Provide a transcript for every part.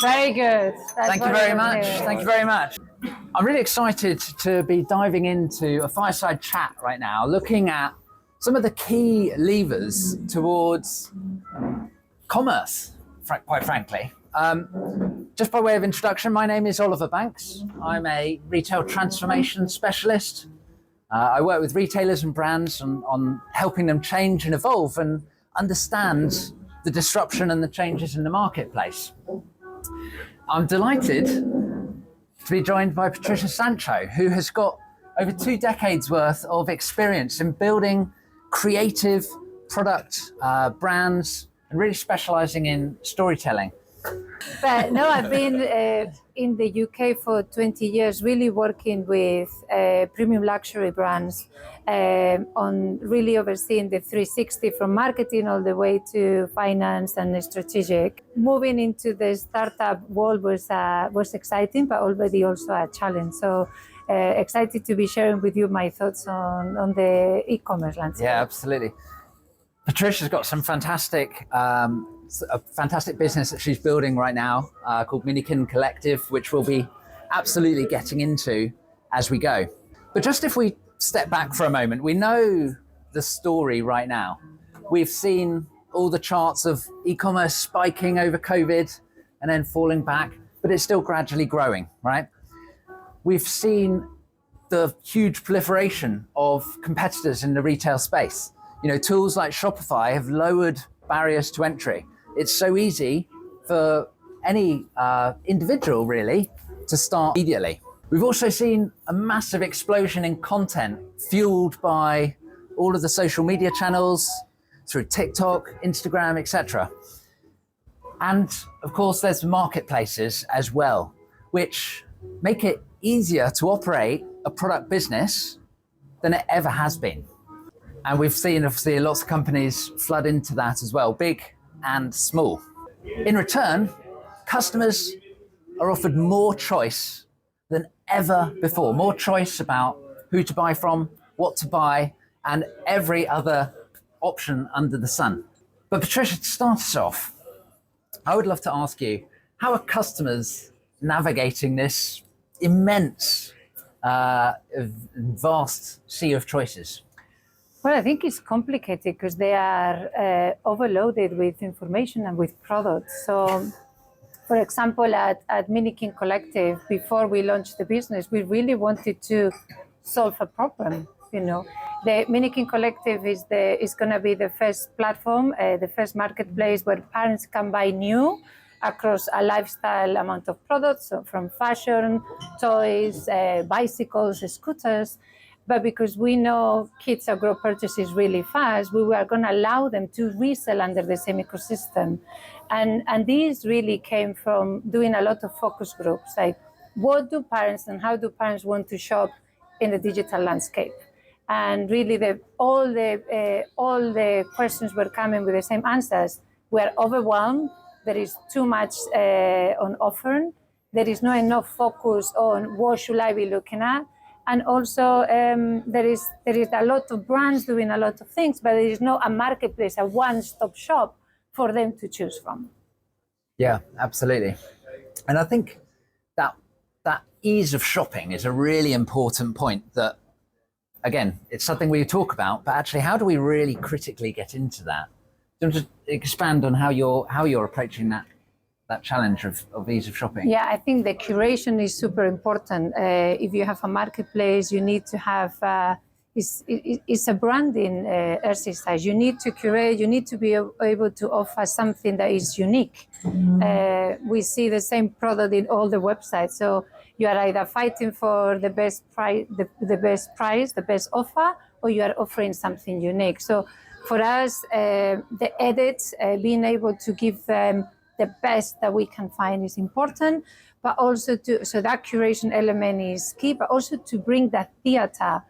Very good. Thank you very much. Thank you very much. I'm really excited to be diving into a fireside chat right now, looking at some of the key levers towards commerce, quite frankly. Just by way of introduction, my name is Oliver Banks. I'm a retail transformation specialist. I work with retailers and brands on helping them change and evolve and understand the disruption and the changes in the marketplace. I'm delighted to be joined by Patricia Sancho, who has got over 2 decades worth of experience in building creative product brands and really specializing in storytelling. But no, I've been in the UK for 20 years, really working with premium luxury brands on really overseeing the 360 from marketing all the way to finance and strategic. Moving into the startup world was exciting, but already also a challenge. So excited to be sharing with you my thoughts on the e-commerce landscape. Yeah, absolutely. Patricia's got some a fantastic business that she's building right now called Minikin Collective, which we'll be absolutely getting into as we go. But just if we step back for a moment, we know the story right now. We've seen all the charts of e-commerce spiking over COVID and then falling back, but it's still gradually growing, right? We've seen the huge proliferation of competitors in the retail space. You know, tools like Shopify have lowered barriers to entry. It's so easy for any individual really to start immediately. We've also seen a massive explosion in content fueled by all of the social media channels through TikTok, Instagram, etc. And of course, there's marketplaces as well, which make it easier to operate a product business than it ever has been. And we've seen, obviously, lots of companies flood into that as well, big and small. In return, customers are offered more choice than ever before, more choice about who to buy from, what to buy, and every other option under the sun. But Patricia, to start us off, I would love to ask you, how are customers navigating this immense, vast sea of choices? Well, I think it's complicated because they are overloaded with information and with products. So, for example, at Minikin Collective, before we launched the business, we really wanted to solve a problem. You know, the Minikin Collective is going to be the first platform, the first marketplace where parents can buy new across a lifestyle amount of products, so from fashion, toys, bicycles, scooters. But because we know kids outgrow purchases really fast, we were going to allow them to resell under the same ecosystem. And these really came from doing a lot of focus groups, like what do parents and how do parents want to shop in the digital landscape? And really all the questions were coming with the same answers. We're overwhelmed, there is too much on offer, there is not enough focus on what should I be looking at. And also there is a lot of brands doing a lot of things, but there is not a marketplace, a one-stop shop for them to choose from. Yeah, absolutely. And I think that ease of shopping is a really important point that, again, it's something we talk about, but actually how do we really critically get into that? So just expand on how you're approaching that challenge of ease of shopping. Yeah, I think the curation is super important. If you have a marketplace, you need to have, it's a branding exercise. You need to curate, you need to be able to offer something that is unique. We see the same product in all the websites. So you are either fighting for the best price, the best offer, or you are offering something unique. So for us, the edits, being able to give them the best that we can find is important, but also so that curation element is key, but also to bring that theater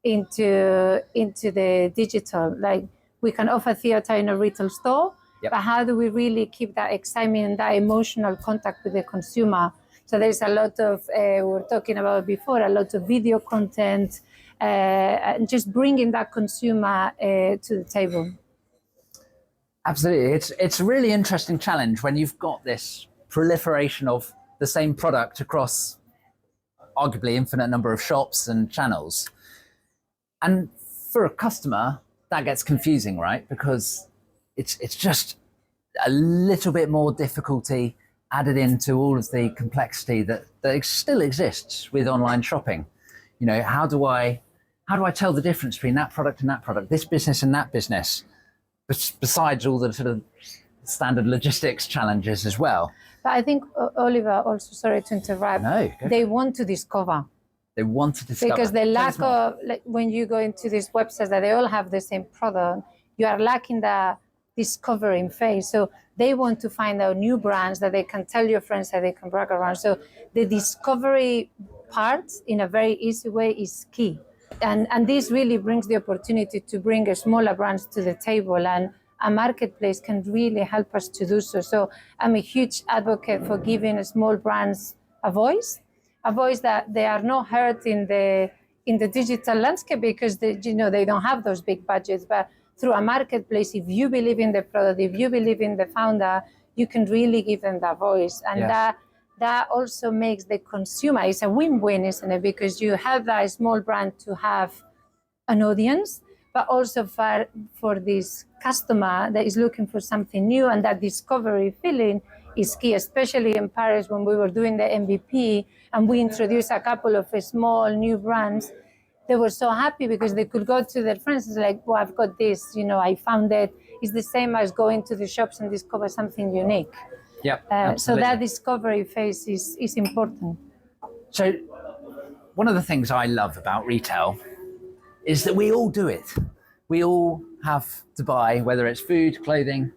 into the digital. Like we can offer theater in a retail store, but how do we really keep that excitement and that emotional contact with the consumer? So there's a lot of, we were talking about before, a lot of video content, and just bringing that consumer to the table. Absolutely. It's a really interesting challenge when you've got this proliferation of the same product across arguably infinite number of shops and channels. And for a customer, that gets confusing, right? Because it's just a little bit more difficulty added into all of the complexity that still exists with online shopping. You know, how do I tell the difference between that product and that product, this business and that business, besides all the sort of standard logistics challenges as well? But I think, Oliver, also, sorry to interrupt, No, they want to discover. They want to discover. Because the lack of, like, when you go into these websites that they all have the same product, you are lacking the discovering phase. So they want to find out new brands that they can tell your friends, that they can brag around. So the discovery part in a very easy way is key. And this really brings the opportunity to bring a smaller brands to the table, and a marketplace can really help us to do so. So I'm a huge advocate for giving small brands a voice that they are not heard in the digital landscape because they don't have those big budgets. But through a marketplace, if you believe in the product, if you believe in the founder, you can really give them that voice. And yes. that also makes the consumer, it's a win-win, isn't it? Because you help that small brand to have an audience, but also for this customer that is looking for something new, and that discovery feeling is key, especially in Paris when we were doing the MVP and we introduced a couple of small new brands. They were so happy because they could go to their friends and like, well, I've got this, I found it. It's the same as going to the shops and discover something unique. Yeah, so that discovery phase is important. So one of the things I love about retail is that we all do it. We all have to buy, whether it's food, clothing,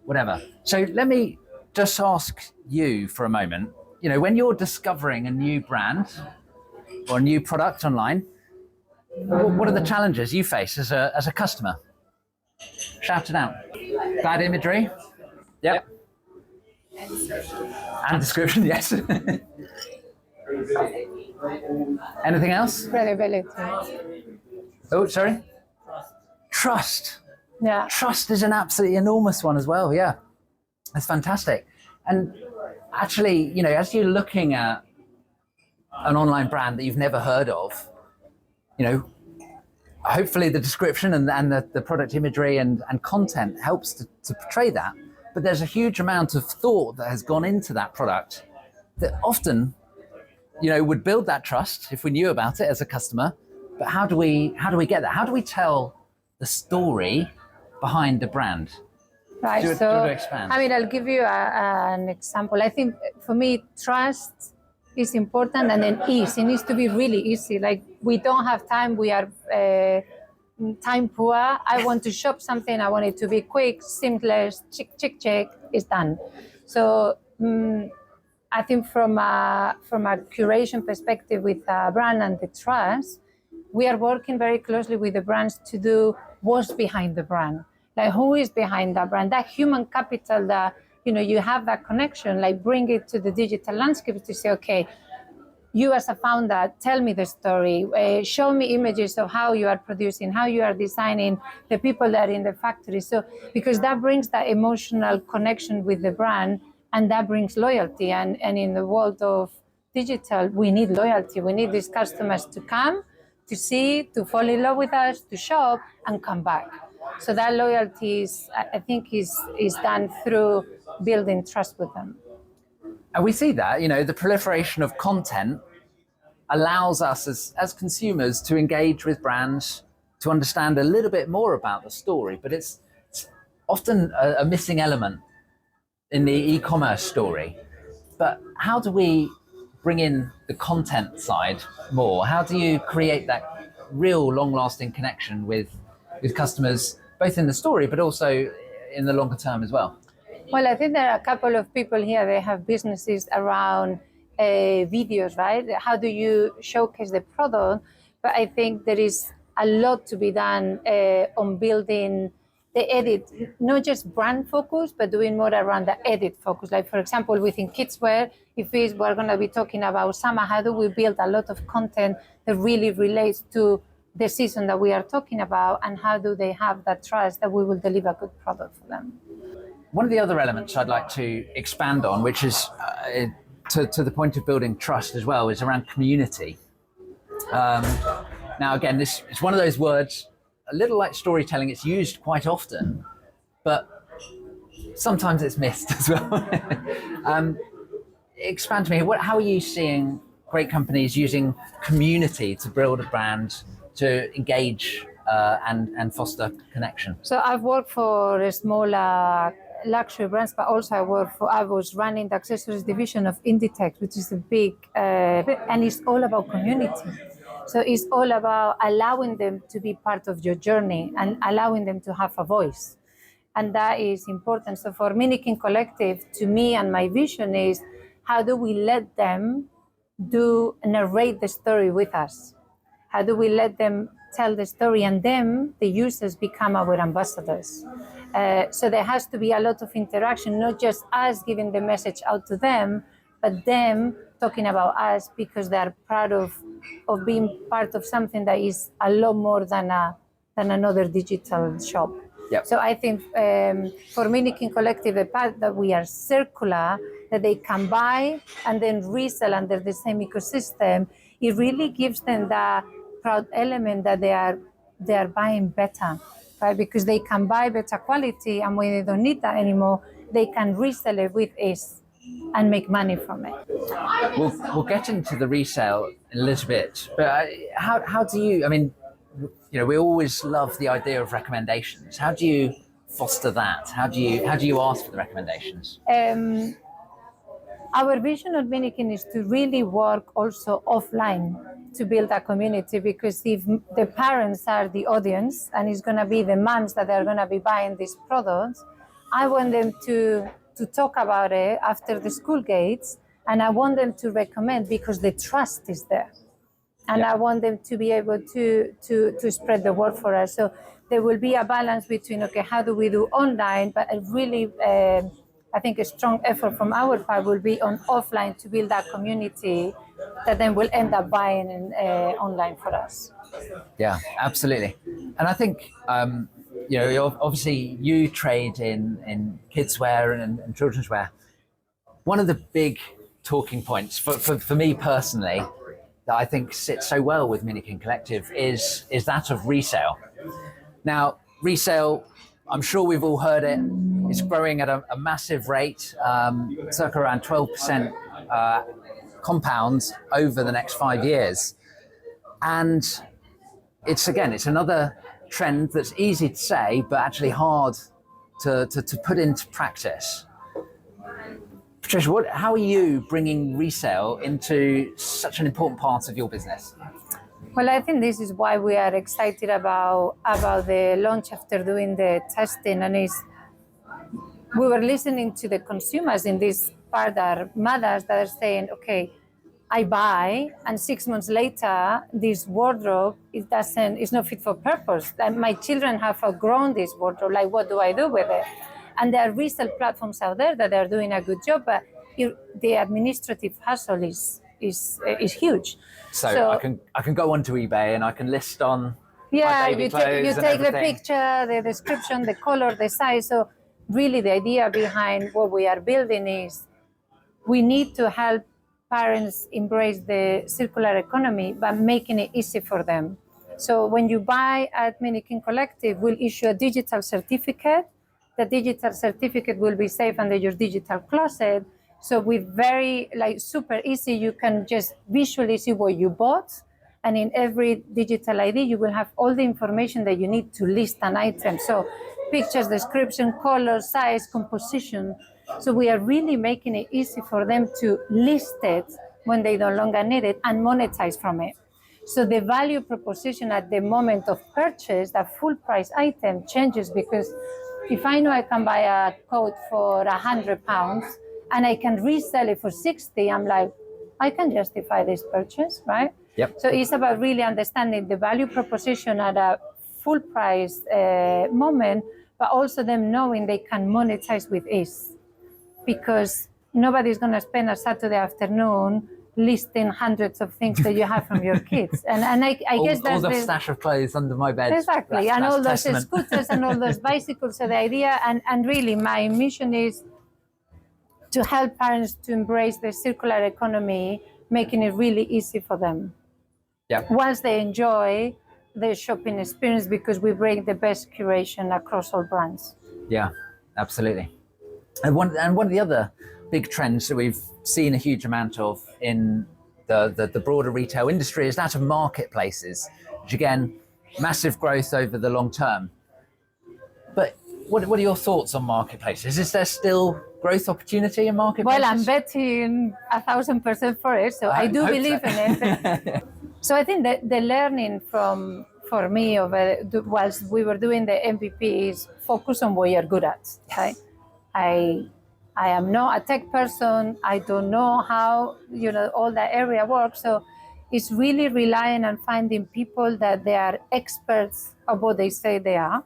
whatever. So let me just ask you for a moment, when you're discovering a new brand or a new product online, what are the challenges you face as a customer? Shout it out. Bad imagery? Yep. And description, yes. Anything else? Credibility. Oh, sorry? Trust. Yeah. Trust is an absolutely enormous one as well, yeah. That's fantastic. And actually, as you're looking at an online brand that you've never heard of, hopefully the description and the product imagery and content helps to portray that. But there's a huge amount of thought that has gone into that product that often, would build that trust if we knew about it as a customer. But how do we get that? How do we tell the story behind the brand? Right. Do you want to expand? I'll give you an example. I think for me, trust is important, and then ease. It needs to be really easy. Like, we don't have time. We are time poor. I want to shop something. I want it to be quick, seamless, check, it's done. So I think from a curation perspective with a brand and the trust, we are working very closely with the brands to do what's behind the brand. Like, who is behind that brand? That human capital that, you have that connection, like bring it to the digital landscape to say, okay, you as a founder, tell me the story, show me images of how you are producing, how you are designing, the people that are in the factory. So, because that brings that emotional connection with the brand, and that brings loyalty. And in the world of digital, we need loyalty. We need these customers to come, to see, to fall in love with us, to shop, and come back. So that loyalty I think is done through building trust with them. And we see that, the proliferation of content allows us as consumers to engage with brands, to understand a little bit more about the story, but it's often a missing element in the e-commerce story. But how do we bring in the content side more? How do you create that real long-lasting connection with customers, both in the story, but also in the longer term as well? Well, I think there are a couple of people here, they have businesses around videos, right? How do you showcase the product? But I think there is a lot to be done on building the edit, not just brand focus, but doing more around the edit focus. Like, for example, within kidswear, if we're going to be talking about summer, how do we build a lot of content that really relates to the season that we are talking about, and how do they have that trust that we will deliver a good product for them? One of the other elements I'd like to expand on, which is to the point of building trust as well is around community. Now, again, this is one of those words, a little like storytelling. It's used quite often, but sometimes it's missed as well. Expand to me. How are you seeing great companies using community to build a brand, to engage and foster connection? So I've worked for a smaller luxury brands, but also I was running the accessories division of Inditex, which is a big, and it's all about community. So it's all about allowing them to be part of your journey and allowing them to have a voice. And that is important. So for Minikin Collective, to me and my vision is, how do we let them narrate the story with us? How do we let them tell the story, and them, the users, become our ambassadors? So there has to be a lot of interaction, not just us giving the message out to them, but them talking about us, because they are proud of being part of something that is a lot more than another digital shop. Yep. So I think for Minikin Collective, the fact that we are circular, that they can buy and then resell under the same ecosystem, it really gives them that proud element that they are buying better, right? Because they can buy better quality, and when they don't need that anymore, they can resell it with ease and make money from it. We'll get into the resale in a little bit, but how do you? I mean, we always love the idea of recommendations. How do you foster that? How do you ask for the recommendations? Our vision at Minikin is to really work also offline to build a community, because if the parents are the audience and it's going to be the moms that are going to be buying these products, I want them to talk about it after the school gates, and I want them to recommend, because the trust is there. And I want them to be able to spread the word for us. So there will be a balance between, okay, how do we do online, but really, I think a strong effort from our part will be on offline to build that community that then will end up buying online for us. Yeah, absolutely. And I think, obviously you trade in kids wear and children's wear. One of the big talking points for me personally that I think sits so well with Minikin Collective is that of resale. Now, resale, I'm sure we've all heard it. It's growing at a massive rate, circa around 12% compounds over the next 5 years. And it's another trend that's easy to say, but actually hard to put into practice. Patricia, how are you bringing resale into such an important part of your business? Well, I think this is why we are excited about the launch after doing the testing, and we were listening to the consumers in this part, that are mothers that are saying, okay, I buy, and 6 months later, this wardrobe, it's not fit for purpose. Like, my children have outgrown this wardrobe. Like, what do I do with it? And there are resale platforms out there that are doing a good job, but the administrative hassle is huge. So I can go onto eBay and I can list on my baby clothes. You take the picture, the description, the color, the size. So really the idea behind what we are building is we need to help parents embrace the circular economy by making it easy for them. So when you buy at Minikin Collective, we'll issue a digital certificate. The digital certificate will be safe under your digital closet. So with very super easy, you can just visually see what you bought. And in every digital ID, you will have all the information that you need to list an item. So pictures, description, color, size, composition. So we are really making it easy for them to list it when they no longer need it and monetize from it. So the value proposition at the moment of purchase, that full price item, changes, because if I know I can buy a coat for £100 and I can resell it for 60, I'm like, I can justify this purchase, right? Yep. So it's about really understanding the value proposition at a full price moment, but also them knowing they can monetize with ease, because nobody's going to spend a Saturday afternoon listing hundreds of things that you have from your kids. And I guess that's all the stash of clothes under my bed. Exactly. And all those scooters and all those bicycles. So the idea, and really my mission is to help parents to embrace the circular economy, making it really easy for them. Yeah. Once they enjoy the shopping experience, because we bring the best curation across all brands. Yeah, absolutely. And one of the other big trends that we've seen a huge amount of in the broader retail industry is that of marketplaces, which again, massive growth over the long term. But what are your thoughts on marketplaces? Is there still growth opportunity in marketplaces? Well, I'm betting 1,000% for it, so I do believe in it. So I think that the learning for me whilst we were doing the MVP is focus on what you're good at. Right? I am not a tech person. I don't know how all that area works. So it's really relying on finding people that they are experts of what they say they are.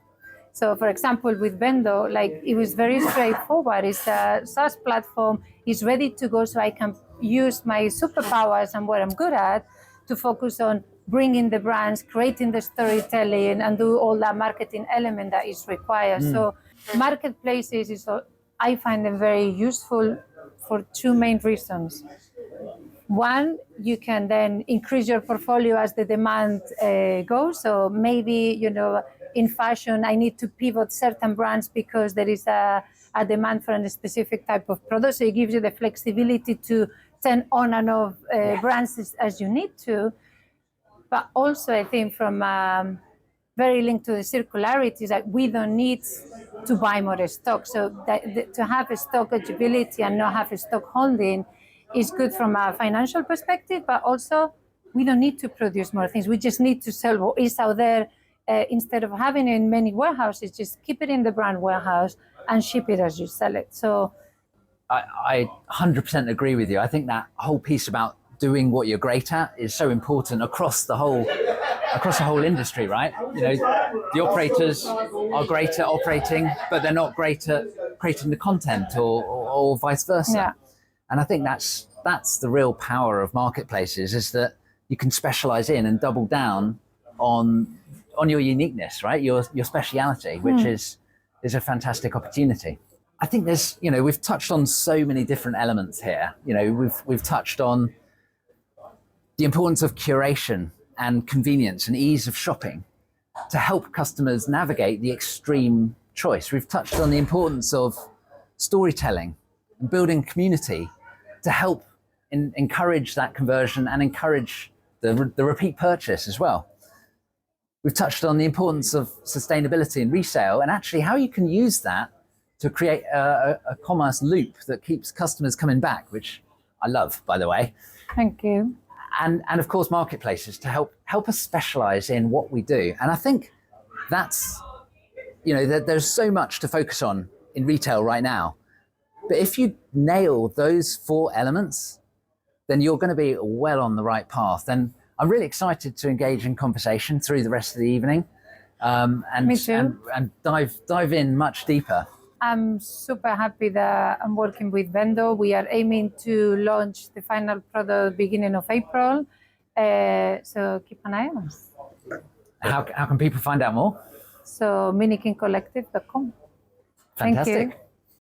So, for example, with Vendo, it was very straightforward. It's a SaaS platform. It's ready to go, so I can use my superpowers and what I'm good at to focus on bringing the brands, creating the storytelling, and do all that marketing element that is required. So, marketplaces I find them very useful for two main reasons. One, you can then increase your portfolio as the demand goes. So maybe, in fashion, I need to pivot certain brands because there is a demand for a specific type of product. So it gives you the flexibility to turn on and off brands as you need to. But also, I think from very linked to the circularity, that we don't need to buy more stock. So to have a stock agility and not have a stock holding is good from a financial perspective, but also we don't need to produce more things. We just need to sell what is out there instead of having it in many warehouses. Just keep it in the brand warehouse and ship it as you sell it. So I 100% agree with you. I think that whole piece about doing what you're great at is so important across the whole industry, right? The operators are great at operating, but they're not great at creating the content or vice versa. Yeah. And I think that's the real power of marketplaces, is that you can specialize in and double down on your uniqueness, right? Your speciality, which is a fantastic opportunity. I think there's, we've touched on so many different elements here. We've touched on the importance of curation and convenience and ease of shopping to help customers navigate the extreme choice. We've touched on the importance of storytelling and building community to help encourage that conversion and encourage the repeat purchase as well. We've touched on the importance of sustainability and resale, and actually how you can use that to create a commerce loop that keeps customers coming back, which I love, by the way. Thank you. And of course, marketplaces to help us specialize in what we do. And I think that's, there's so much to focus on in retail right now. But if you nail those 4 elements, then you're going to be well on the right path. And I'm really excited to engage in conversation through the rest of the evening Me too. and dive in much deeper. I'm super happy that I'm working with Vendo. We are aiming to launch the final product beginning of April. So keep an eye on us. How can people find out more? So minikincollective.com. Fantastic. Thank you.